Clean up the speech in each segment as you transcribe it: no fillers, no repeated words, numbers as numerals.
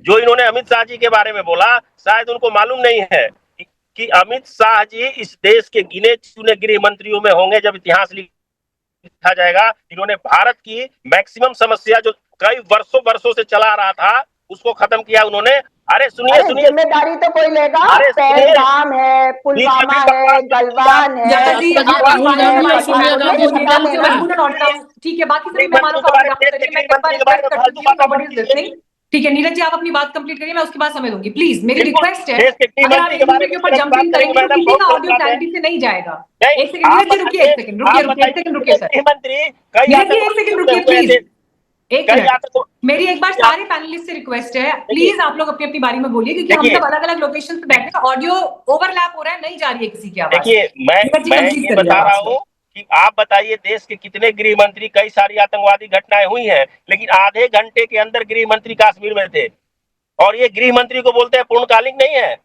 जो इन्होंने अमित शाह जी के बारे में बोला, शायद उनको मालूम नहीं है कि अमित शाह जी इस देश के गिने चुने गृह मंत्रियों में होंगे जब इतिहास लिखा जाएगा। इन्होंने भारत की मैक्सिमम समस्या जो कई वर्षों वर्षों से चला रहा था उसको खत्म किया उन्होंने। अरे सुनिए सुनिए, जिम्मेदारी तो कोई लेगा। अरे पहलगाम है, पुलवामा है, गलवान है, ठीक है, बाकी सभी मेहमानों का ठीक है। नीरज जी आप अपनी बात कंप्लीट करिए, मैं उसके बाद समय दूंगी प्लीज। मेरी रिक्वेस्ट है अगर आप एक दूसरे के ऊपर जंपिंग करेंगे तो किसी का ऑडियो क्लैरिटी से नहीं जाएगा। एक सेकंड नीरज जी रुकिए, एक सेकंड रुकिए सर, एक सेकंड रुकिए प्लीज, एक मिनट। मेरी एक बार सारे पैनलिस्ट से रिक्वेस्ट है, प्लीज आप लोग अपनी अपनी बारी में बोलिए, क्योंकि हम सब अलग अलग लोकेशन पे बैठे हैं, ऑडियो ओवरलैप हो रहा है, नहीं जा रही है किसी की आवाज। देखिए मैं ये बता रहा हूँ कि आप बताइए देश के कितने गृह मंत्री, कई सारी आतंकवादी घटनाएं हुई हैं, लेकिन आधे घंटे के अंदर गृह मंत्री कश्मीर में थे, और ये गृह मंत्री को बोलते हैं पूर्णकालिक नहीं है।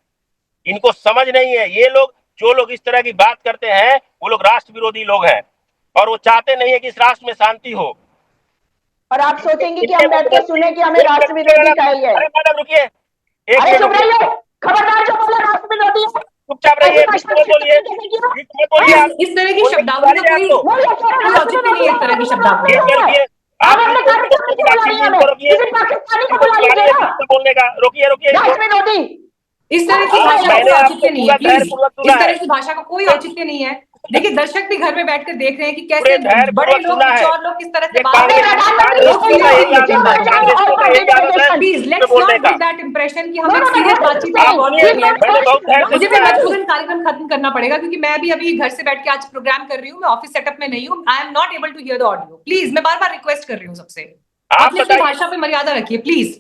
इनको समझ नहीं है। ये लोग, जो लोग इस तरह की बात करते हैं, वो लोग राष्ट्र विरोधी लोग हैं, और वो चाहते नहीं है कि इस राष्ट्र में शांति हो। और आप सोचेंगे कि हम बैठ के सुने कि हमें राष्ट्र विरोधी चाहिए। अरे मैडम रुकिए, खबरदार, जो बोला राष्ट्र विरोधी है चुपचाप रहिए, बोलिए। इस तरह की शब्दावली का कोई लॉजिक नहीं है, इस तरह की शब्दावली बोलने का। रोकिए, इस तरह की भाषा का औचित्य नहीं है प्लीज, इस तरह की भाषा का कोई औचित्य नहीं है। देखिए दर्शक भी घर में बैठकर देख रहे हैं कि कैसे बड़े लोग, और लोग किस तरह से बात कर रहे हैं। Please let's not give that impression कि हम एक सीरियस बातचीत मुझे भी मजबूरन कार्यक्रम खत्म करना पड़ेगा, क्योंकि मैं भी अभी घर से बैठ के आज प्रोग्राम कर रही हूँ, मैं ऑफिस सेटअप में नहीं हूँ। I am not able to hear the audio. Please मैं बार बार रिक्वेस्ट कर रही हूँ सबसे, आप अपनी भाषा पे मर्यादा रखिए प्लीज।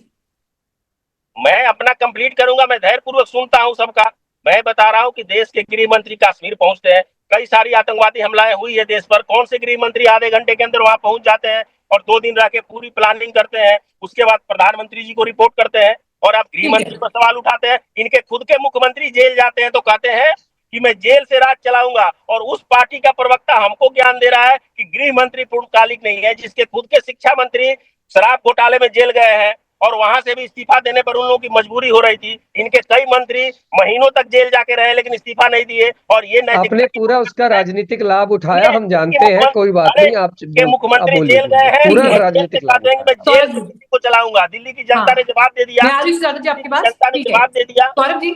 मैं अपना कंप्लीट करूंगा, मैं धैर्यपूर्वक सुनता हूं सबका। मैं बता रहा हूं कि देश के गृह मंत्री कश्मीर पहुंचते हैं, कई सारी आतंकवादी हमलाएं हुई है देश पर, कौन से गृह मंत्री आधे घंटे के अंदर वहां पहुंच जाते हैं और 2 दिन रह के पूरी प्लानिंग करते हैं, उसके बाद प्रधानमंत्री जी को रिपोर्ट करते हैं, और आप गृह मंत्री पर सवाल उठाते हैं। इनके खुद के मुख्यमंत्री जेल जाते हैं तो कहते हैं कि मैं जेल से राज चलाऊंगा, और उस पार्टी का प्रवक्ता हमको ज्ञान दे रहा है कि गृह मंत्री पूर्णकालिक नहीं है, जिसके खुद के शिक्षा मंत्री शराब घोटाले में जेल गए हैं, और वहां से भी इस्तीफा देने पर उन लोगों की मजबूरी हो रही थी। इनके कई मंत्री महीनों तक जेल जाके रहे लेकिन इस्तीफा नहीं दिए, और ये आपने पूरा उसका राजनीतिक लाभ उठाया, हम जानते हैं, कोई बात नहीं। आप मुख्यमंत्री जेल गए हैं, पूरा राजनीतिक लाभ मैं जेल को चलाऊंगा। दिल्ली की जनता ने जवाब दे दिया, जनता ने जवाब दे दिया। सौरभ जी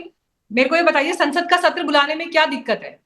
मेरे को ये बताइए, संसद का सत्र बुलाने में क्या दिक्कत है?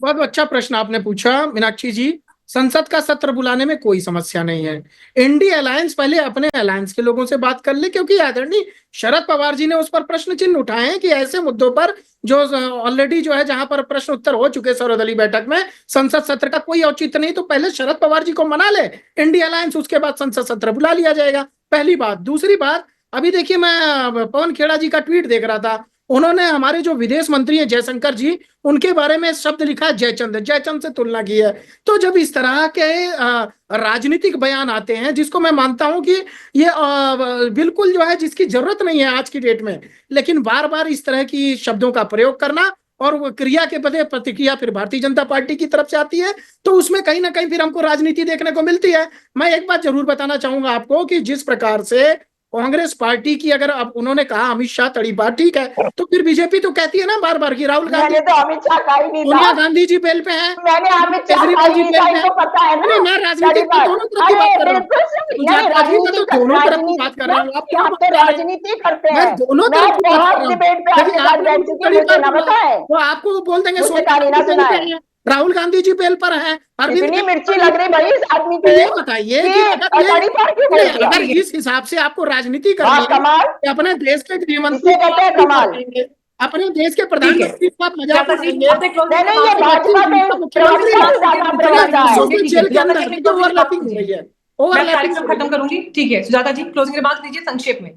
बहुत अच्छा प्रश्न आपने पूछा मीनाक्षी जी। संसद का सत्र बुलाने में कोई समस्या नहीं है। इंडी अलायंस पहले अपने अलायंस के लोगों से बात कर ले, क्योंकि आदरणीय शरद पवार जी ने उस पर प्रश्न चिन्ह उठाए हैं कि ऐसे मुद्दों पर जो ऑलरेडी जो है, जहां पर प्रश्न उत्तर हो चुके सर्वदलीय बैठक में, संसद सत्र का कोई औचित्य नहीं। तो पहले शरद पवार जी को मना ले इंडी अलायंस, उसके बाद संसद सत्र बुला लिया जाएगा। पहली बात। दूसरी बात, अभी देखिए मैं पवन खेड़ा जी का ट्वीट देख रहा था, उन्होंने हमारे जो विदेश मंत्री हैं जयशंकर जी, उनके बारे में शब्द लिखा जयचंद से तुलना की है। तो जब इस तरह के राजनीतिक बयान आते हैं, जिसको मैं मानता हूं कि ये बिल्कुल जो है जिसकी जरूरत नहीं है आज की डेट में, लेकिन बार बार इस तरह की शब्दों का प्रयोग करना और वो क्रिया के बदले प्रतिक्रिया फिर भारतीय जनता पार्टी की तरफ से आती है, तो उसमें कहीं ना कहीं फिर हमको राजनीति देखने को मिलती है। मैं एक बात जरूर बताना चाहूंगा आपको कि जिस प्रकार से कांग्रेस पार्टी की, अगर अब उन्होंने कहा अमित शाह तड़ी बात, ठीक है, तो फिर बीजेपी तो कहती है ना बार बार कि राहुल गांधी, तो अमित शाह का ही नहीं, सोनिया गांधी जी बेल पे हैं, मैंने अमित शाह का ही नहीं, पता है ना। मैं राजनीति की दोनों तरफ की बात कर रहा हूँ, राजनीति तो दोनों तरफ की बात कर रहा हूँ। आप तो राजनीति करते हैं, मैं दोनों तरफ की बात कर रहा हूँ। वो आपको बोल देंगे सोनिया राहुल गांधी जी बेल पर है, इतनी मिर्ची लग रही भाई इस आदमी पे। ये बताइए कि अगर जिस हिसाब से आपको राजनीति करनी है, अपने देश के गृहमंत्री अपने देश के प्रधानमंत्री का मजाक उड़ाएंगे, ओवरलैपिंग हो रही है। खत्म करूंगी, ठीक है सुजाता जी क्लोजिंग रिमार्क्स दीजिए संक्षेप में।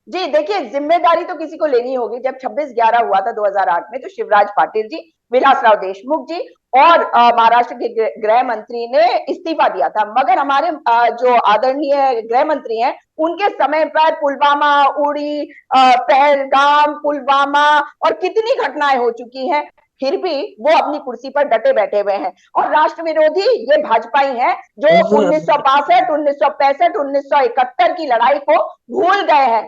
जी देखिए, जिम्मेदारी तो किसी को लेनी होगी। जब 26/11 हुआ था 2008 में, तो शिवराज पाटिल जी, विलासराव देशमुख जी और महाराष्ट्र के गृह मंत्री ने इस्तीफा दिया था। मगर हमारे जो आदरणीय गृह मंत्री हैं, उनके समय पर पुलवामा, उड़ी, पहलगाम, पुलवामा और कितनी घटनाएं हो चुकी हैं, फिर भी वो अपनी कुर्सी पर डटे बैठे हुए हैं। और राष्ट्र विरोधी ये भाजपा ही है जो 1962, 1965, 1971 की लड़ाई को भूल गए हैं।